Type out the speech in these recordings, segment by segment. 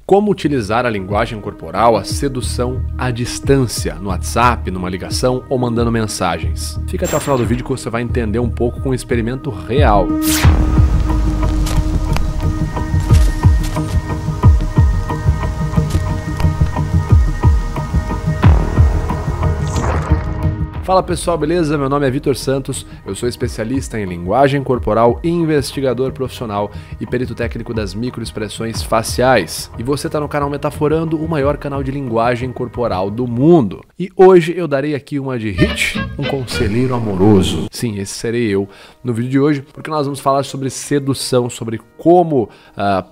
Como utilizar a linguagem corporal, a sedução à distância, no WhatsApp, numa ligação ou mandando mensagens. Fica até o final do vídeo que você vai entender um pouco com um experimento real. Fala pessoal, beleza? Meu nome é Vitor Santos, eu sou especialista em linguagem corporal, investigador profissional e perito técnico das microexpressões faciais. E você está no canal Metaforando, o maior canal de linguagem corporal do mundo. E hoje eu darei aqui uma de hit, um conselheiro amoroso. Sim, esse serei eu no vídeo de hoje, porque nós vamos falar sobre sedução, sobre como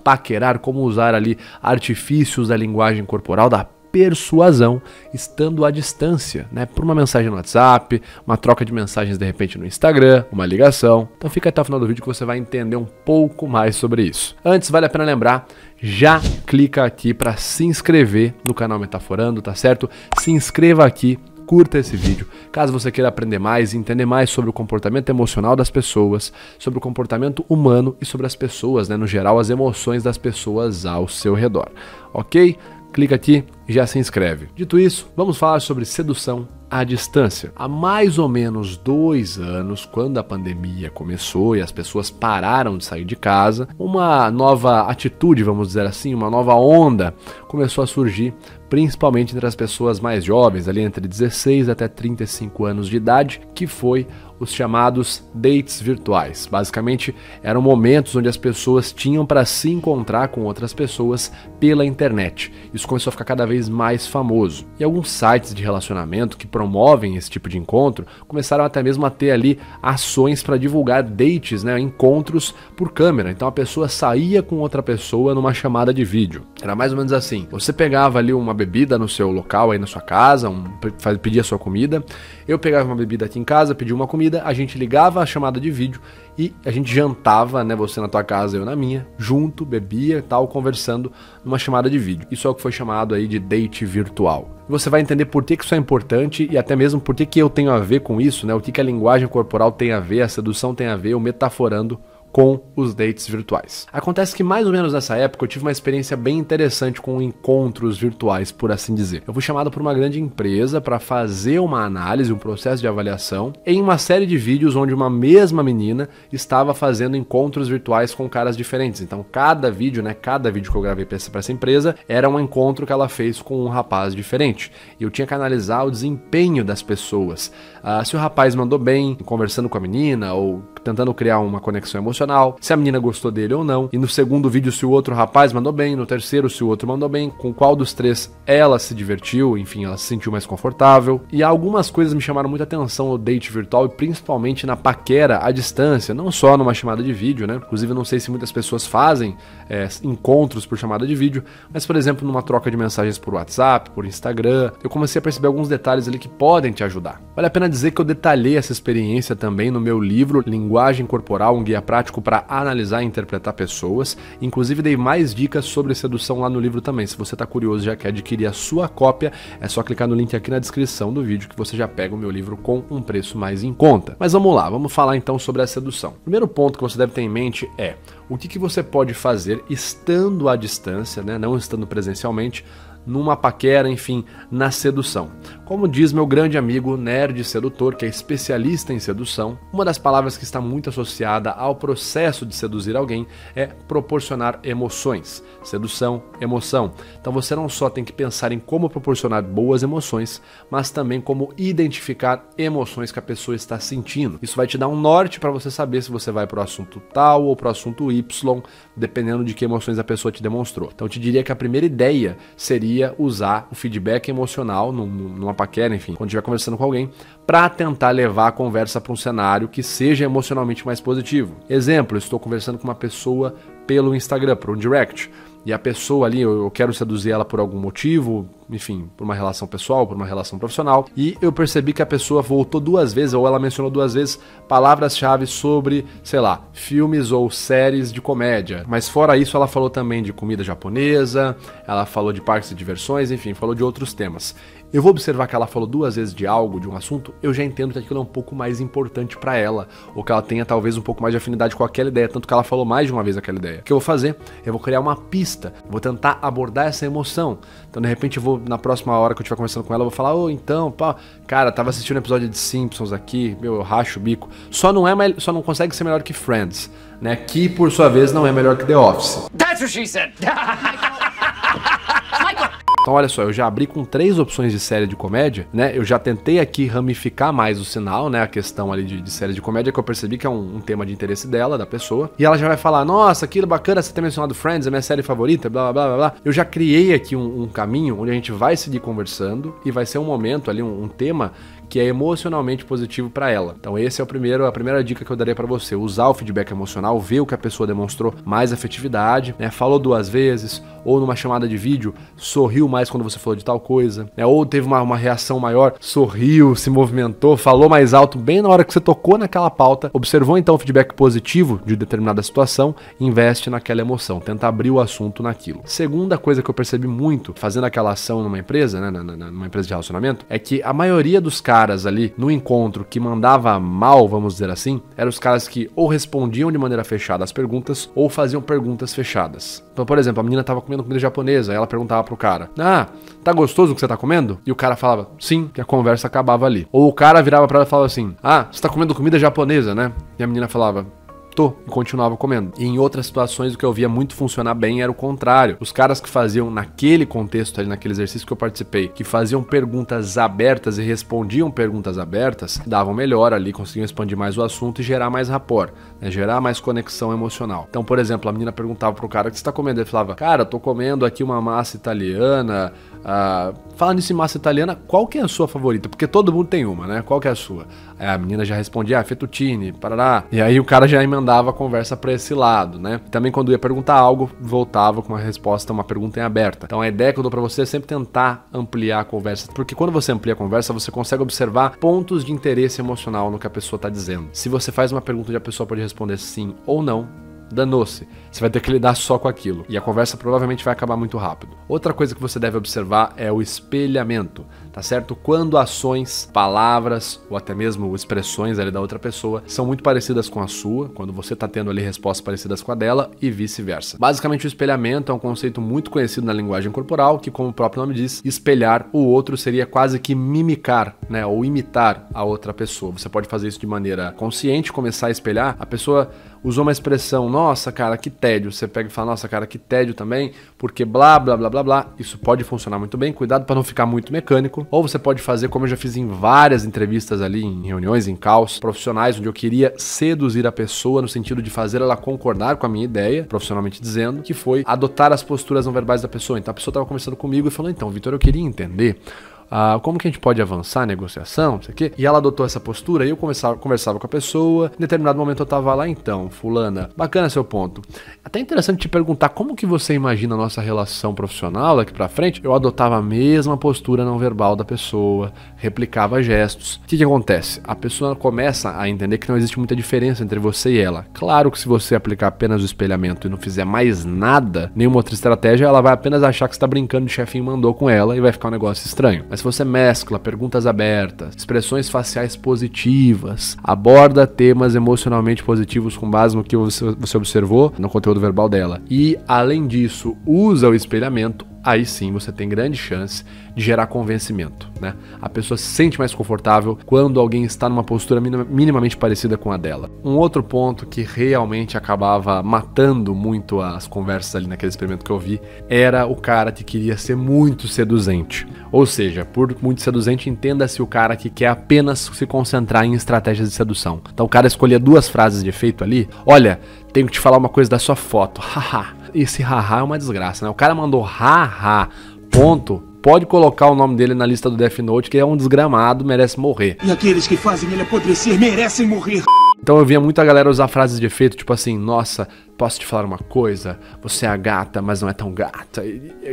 paquerar, como usar ali artifícios da linguagem corporal, da persuasão, estando à distância, né? Por uma mensagem no WhatsApp, uma troca de mensagens de repente no Instagram, uma ligação. Então fica até o final do vídeo que você vai entender um pouco mais sobre isso. Antes, vale a pena lembrar, já clica aqui para se inscrever no canal Metaforando, tá certo? Se inscreva aqui, curta esse vídeo, caso você queira aprender mais e entender mais sobre o comportamento emocional das pessoas, sobre o comportamento humano e sobre as pessoas, né? No geral, as emoções das pessoas ao seu redor, ok? Clica aqui e já se inscreve. Dito isso, vamos falar sobre sedução à distância. Há mais ou menos 2 anos, quando a pandemia começou e as pessoas pararam de sair de casa, uma nova atitude, vamos dizer assim, uma nova onda começou a surgir, principalmente entre as pessoas mais jovens, ali entre 16 até 35 anos de idade, que foi os chamados dates virtuais. Basicamente, eram momentos onde as pessoas tinham para se encontrar com outras pessoas pela internet. Isso começou a ficar cada vez mais famoso. E alguns sites de relacionamento que promovem esse tipo de encontro começaram até mesmo a ter ali ações para divulgar dates, né, encontros por câmera. Então a pessoa saía com outra pessoa numa chamada de vídeo. Era mais ou menos assim. Você pegava ali uma bebida no seu local, aí na sua casa, pedia sua comida. Eu pegava uma bebida aqui em casa, pedia uma comida, a gente ligava a chamada de vídeo e a gente jantava, né, você na tua casa, eu na minha, junto, bebia e tal, conversando numa chamada de vídeo. Isso é o que foi chamado aí de date virtual. Você vai entender por que isso é importante e até mesmo por que eu tenho a ver com isso, né? O que a linguagem corporal tem a ver, a sedução tem a ver, o metaforando com os dates virtuais. Acontece que mais ou menos nessa época eu tive uma experiência bem interessante com encontros virtuais, por assim dizer. Eu fui chamado por uma grande empresa para fazer uma análise, um processo de avaliação em uma série de vídeos onde uma mesma menina estava fazendo encontros virtuais com caras diferentes. Então cada vídeo que eu gravei para essa empresa era um encontro que ela fez com um rapaz diferente. E eu tinha que analisar o desempenho das pessoas. Se o rapaz mandou bem conversando com a menina ou tentando criar uma conexão emocional, se a menina gostou dele ou não, e no segundo vídeo se o outro rapaz mandou bem, no terceiro se o outro mandou bem, com qual dos 3 ela se divertiu, enfim, ela se sentiu mais confortável. E algumas coisas me chamaram muita atenção no date virtual e principalmente na paquera à distância, não só numa chamada de vídeo, né? Inclusive eu não sei se muitas pessoas fazem encontros por chamada de vídeo, mas por exemplo numa troca de mensagens por WhatsApp, por Instagram, eu comecei a perceber alguns detalhes ali que podem te ajudar. Vale a pena dizer que eu detalhei essa experiência também no meu livro Linguagem Corporal, um guia prático para analisar e interpretar pessoas. Inclusive dei mais dicas sobre sedução lá no livro também. Se você está curioso e já quer adquirir a sua cópia, é só clicar no link aqui na descrição do vídeo que você já pega o meu livro com um preço mais em conta. Mas vamos lá, vamos falar então sobre a sedução. O primeiro ponto que você deve ter em mente é o que você pode fazer estando à distância, né, não estando presencialmente, numa paquera, enfim, na sedução. Como diz meu grande amigo nerd sedutor, que é especialista em sedução, uma das palavras que está muito associada ao processo de seduzir alguém é proporcionar emoções. Sedução, emoção. Então você não só tem que pensar em como proporcionar boas emoções, mas também como identificar emoções que a pessoa está sentindo. Isso vai te dar um norte para você saber se você vai para o assunto tal ou para o assunto Y, dependendo de que emoções a pessoa te demonstrou. Então eu te diria que a primeira ideia seria usar o feedback emocional numa paquera, enfim, quando estiver conversando com alguém, para tentar levar a conversa para um cenário que seja emocionalmente mais positivo. Exemplo, eu estou conversando com uma pessoa pelo Instagram, por um direct, e a pessoa ali, eu quero seduzir ela por algum motivo, enfim, por uma relação pessoal, por uma relação profissional, e eu percebi que a pessoa voltou 2 vezes, ou ela mencionou 2 vezes palavras-chave sobre, sei lá, filmes ou séries de comédia. Mas fora isso, ela falou também de comida japonesa, ela falou de parques de diversões, enfim, falou de outros temas. eu vou observar que ela falou 2 vezes de algo, de um assunto, eu já entendo que aquilo é um pouco mais importante pra ela, ou que ela tenha talvez um pouco mais de afinidade com aquela ideia, tanto que ela falou mais de uma vez aquela ideia. O que eu vou fazer? Eu vou criar uma pista, vou tentar abordar essa emoção. Então, de repente, eu vou, na próxima hora que eu estiver conversando com ela, eu vou falar, então, pá, cara, tava assistindo um episódio de Simpsons aqui, meu, eu racho o bico. Só não consegue ser melhor que Friends, né? Que, por sua vez, não é melhor que The Office. That's what she said! Então olha só, eu já abri com 3 opções de série de comédia, né? Eu já tentei aqui ramificar mais o sinal, né? A questão ali de série de comédia, que eu percebi que é um tema de interesse dela, da pessoa. E ela já vai falar, nossa, aquilo bacana, você ter mencionado Friends, é minha série favorita, blá, blá, blá, blá. Eu já criei aqui um caminho onde a gente vai seguir conversando e vai ser um momento ali, um tema que é emocionalmente positivo para ela. Então esse é a primeira dica que eu daria para você, usar o feedback emocional, ver o que a pessoa demonstrou mais afetividade, né? Falou 2 vezes, ou numa chamada de vídeo, sorriu mais quando você falou de tal coisa, né? Ou teve uma reação maior, sorriu, se movimentou, falou mais alto bem na hora que você tocou naquela pauta, observou então o feedback positivo de determinada situação, investe naquela emoção, tenta abrir o assunto naquilo. Segunda coisa que eu percebi muito fazendo aquela ação numa empresa, né, numa empresa de relacionamento, é que a maioria dos caras ali no encontro que mandava mal, vamos dizer assim, eram os caras que ou respondiam de maneira fechada as perguntas ou faziam perguntas fechadas. Então, por exemplo, a menina tava comendo comida japonesa, aí ela perguntava pro cara, tá gostoso o que você tá comendo? E o cara falava, sim, que a conversa acabava ali. Ou o cara virava pra ela e falava assim, você tá comendo comida japonesa, né? E a menina falava, e continuava comendo. E em outras situações o que eu via muito funcionar bem era o contrário. Os caras que faziam naquele contexto ali, naquele exercício que eu participei, que faziam perguntas abertas e respondiam perguntas abertas, davam melhor ali, conseguiam expandir mais o assunto e gerar mais rapport, né? Gerar mais conexão emocional. Então, por exemplo, a menina perguntava pro cara, o que você tá comendo? Ele falava, cara, eu tô comendo aqui uma massa italiana. Falando nisso em massa italiana, qual que é a sua favorita? Porque todo mundo tem uma, né? Qual que é a sua? Aí a menina já respondia, fettuccine, parará. E aí o cara já emendava a conversa pra esse lado, né? Também quando ia perguntar algo, voltava com uma resposta, uma pergunta em aberta. Então a ideia que eu dou pra você é sempre tentar ampliar a conversa, porque quando você amplia a conversa, você consegue observar pontos de interesse emocional no que a pessoa tá dizendo. Se você faz uma pergunta e a pessoa pode responder sim ou não, danou-se. Você vai ter que lidar só com aquilo. E a conversa provavelmente vai acabar muito rápido. Outra coisa que você deve observar é o espelhamento, tá certo? Quando ações, palavras ou até mesmo expressões ali da outra pessoa são muito parecidas com a sua, quando você tá tendo ali respostas parecidas com a dela e vice-versa. Basicamente o espelhamento é um conceito muito conhecido na linguagem corporal, que como o próprio nome diz, espelhar o outro seria quase que mimicar, né? Ou imitar a outra pessoa. Você pode fazer isso de maneira consciente, começar a espelhar. A pessoa usou uma expressão, nossa, cara, que tédio. Você pega e fala, nossa, cara, que tédio também, porque blá, blá, blá, blá, blá. Isso pode funcionar muito bem, cuidado para não ficar muito mecânico. Ou você pode fazer, como eu já fiz em várias entrevistas ali, em reuniões, em calls profissionais, onde eu queria seduzir a pessoa no sentido de fazer ela concordar com a minha ideia, profissionalmente dizendo, que foi adotar as posturas não verbais da pessoa. Então a pessoa estava conversando comigo e falou, então, Vitor, eu queria entender como que a gente pode avançar a negociação, não sei o quê. E ela adotou essa postura e eu conversava com a pessoa. Em determinado momento eu tava lá, então, fulana, bacana seu ponto. Até interessante te perguntar como que você imagina a nossa relação profissional daqui pra frente. Eu adotava a mesma postura não verbal da pessoa, replicava gestos. O que acontece? A pessoa começa a entender que não existe muita diferença entre você e ela. Claro que se você aplicar apenas o espelhamento e não fizer mais nada, nenhuma outra estratégia, ela vai apenas achar que você tá brincando de chefinho mandou com ela e vai ficar um negócio estranho. Mas se você mescla perguntas abertas, expressões faciais positivas, aborda temas emocionalmente positivos com base no que você observou no conteúdo verbal dela e, além disso, usa o espelhamento, aí sim você tem grande chance de gerar convencimento, né? A pessoa se sente mais confortável quando alguém está numa postura minimamente parecida com a dela. Um outro ponto que realmente acabava matando muito as conversas ali naquele experimento que eu vi era o cara que queria ser muito seduzente. Ou seja, por muito seduzente, entenda-se o cara que quer apenas se concentrar em estratégias de sedução. Então o cara escolhia 2 frases de efeito ali. Olha, tenho que te falar uma coisa da sua foto. Haha. Esse haha é uma desgraça, né? O cara mandou haha, ponto. Pode colocar o nome dele na lista do Death Note, que é um desgramado, merece morrer. E aqueles que fazem ele apodrecer merecem morrer. Então eu via muita galera usar frases de efeito, tipo assim, nossa, posso te falar uma coisa? Você é a gata, mas não é tão gata.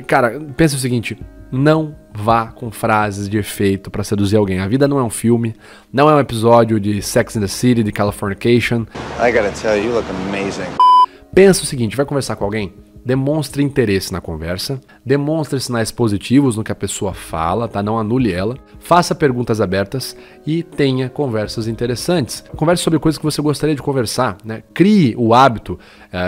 Cara, pensa o seguinte, não vá com frases de efeito pra seduzir alguém. A vida não é um filme, não é um episódio de Sex and the City, de Californication. I gotta tell you, you look amazing. Pensa o seguinte, vai conversar com alguém? demonstre interesse na conversa, demonstre sinais positivos no que a pessoa fala, tá? Não anule ela, faça perguntas abertas e tenha conversas interessantes. Converse sobre coisas que você gostaria de conversar, né? Crie o hábito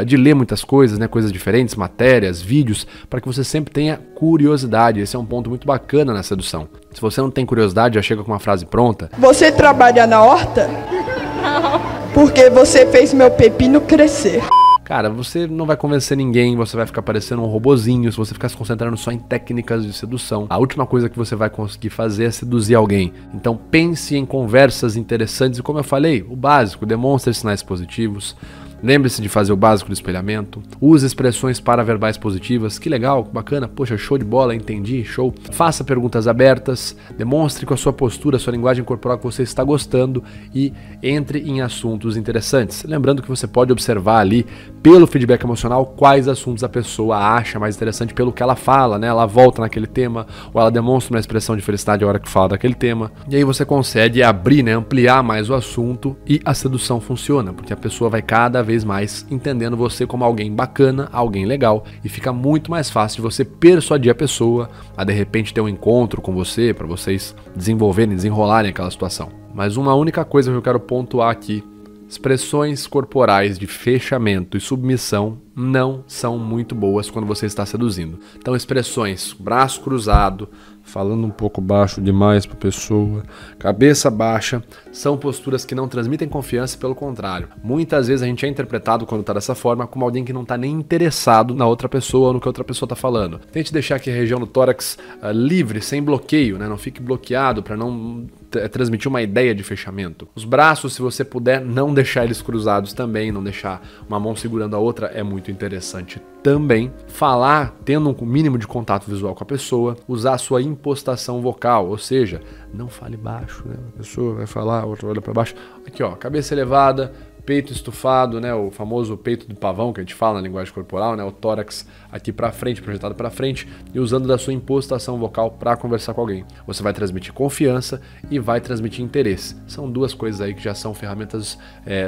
de ler muitas coisas, né? Coisas diferentes, matérias, vídeos, para que você sempre tenha curiosidade. Esse é um ponto muito bacana na sedução. Se você não tem curiosidade, já chega com uma frase pronta. Você trabalha na horta? Não. Porque você fez meu pepino crescer. Cara, você não vai convencer ninguém, você vai ficar parecendo um robozinho se você ficar se concentrando só em técnicas de sedução. A última coisa que você vai conseguir fazer é seduzir alguém. Então pense em conversas interessantes e, como eu falei, o básico, demonstre sinais positivos. Lembre-se de fazer o básico do espelhamento. Use expressões paraverbais positivas. Que legal, bacana, poxa, show de bola, entendi, show. Faça perguntas abertas. Demonstre com a sua postura, a sua linguagem corporal que você está gostando e entre em assuntos interessantes. Lembrando que você pode observar ali, pelo feedback emocional, quais assuntos a pessoa acha mais interessante pelo que ela fala, né? Ela volta naquele tema ou ela demonstra uma expressão de felicidade a hora que fala daquele tema. E aí você consegue abrir, né? Ampliar mais o assunto e a sedução funciona, porque a pessoa vai cada vez mais entendendo você como alguém bacana, alguém legal, e fica muito mais fácil de você persuadir a pessoa a de repente ter um encontro com você, para vocês desenvolverem, desenrolarem aquela situação. Mas uma única coisa que eu quero pontuar aqui: expressões corporais de fechamento e submissão não são muito boas quando você está seduzindo. Então, expressões braço cruzado, falando um pouco baixo demais para a pessoa, cabeça baixa, são posturas que não transmitem confiança e, pelo contrário, muitas vezes a gente é interpretado quando está dessa forma como alguém que não está nem interessado na outra pessoa ou no que a outra pessoa está falando. Tente deixar aqui a região do tórax livre, sem bloqueio, né? Não fique bloqueado para não transmitir uma ideia de fechamento. Os braços, se você puder, não deixar eles cruzados também, não deixar uma mão segurando a outra, é muito interessante também. Falar tendo um mínimo de contato visual com a pessoa, usar a sua impostação vocal, ou seja, não fale baixo, né? A pessoa vai falar, a outra olha para baixo. Aqui, ó, cabeça elevada, peito estufado, né? O famoso peito do pavão que a gente fala na linguagem corporal, né? O tórax aqui para frente, projetado para frente, e usando da sua impostação vocal para conversar com alguém. Você vai transmitir confiança e vai transmitir interesse. São duas coisas aí que já são ferramentas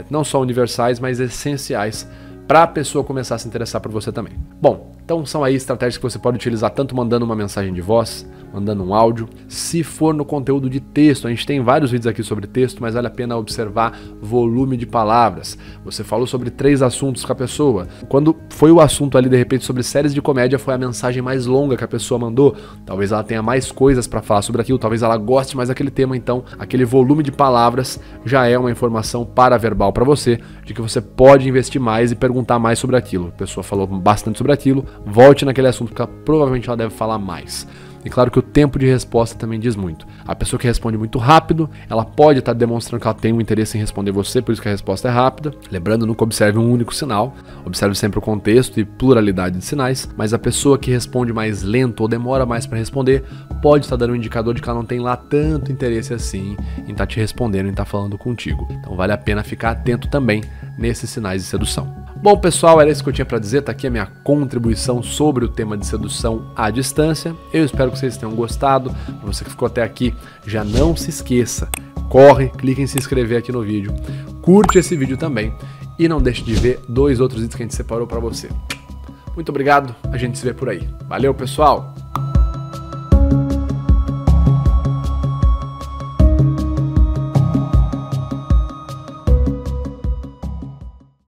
não só universais, mas essenciais para a pessoa começar a se interessar por você também. Bom, então são aí estratégias que você pode utilizar tanto mandando uma mensagem de voz, mandando um áudio. Se for no conteúdo de texto, a gente tem vários vídeos aqui sobre texto, mas vale a pena observar volume de palavras. Você falou sobre 3 assuntos com a pessoa. Quando foi o assunto ali, de repente, sobre séries de comédia, foi a mensagem mais longa que a pessoa mandou. Talvez ela tenha mais coisas para falar sobre aquilo, talvez ela goste mais daquele tema, então aquele volume de palavras já é uma informação paraverbal para você, de que você pode investir mais e perguntar mais sobre aquilo. A pessoa falou bastante sobre aquilo, volte naquele assunto, porque provavelmente ela deve falar mais. E claro que o tempo de resposta também diz muito. A pessoa que responde muito rápido, ela pode estar demonstrando que ela tem um interesse em responder você, por isso que a resposta é rápida. Lembrando, nunca observe um único sinal, observe sempre o contexto e pluralidade de sinais, mas a pessoa que responde mais lento ou demora mais para responder, pode estar dando um indicador de que ela não tem lá tanto interesse assim em estar te respondendo, em estar falando contigo. Então vale a pena ficar atento também nesses sinais de sedução. Bom, pessoal, era isso que eu tinha para dizer. Tá aqui a minha contribuição sobre o tema de sedução à distância. Eu espero que vocês tenham gostado. Para você que ficou até aqui, já não se esqueça, corre, clique em se inscrever aqui no vídeo, curte esse vídeo também e não deixe de ver 2 outros vídeos que a gente separou para você. Muito obrigado, a gente se vê por aí. Valeu, pessoal!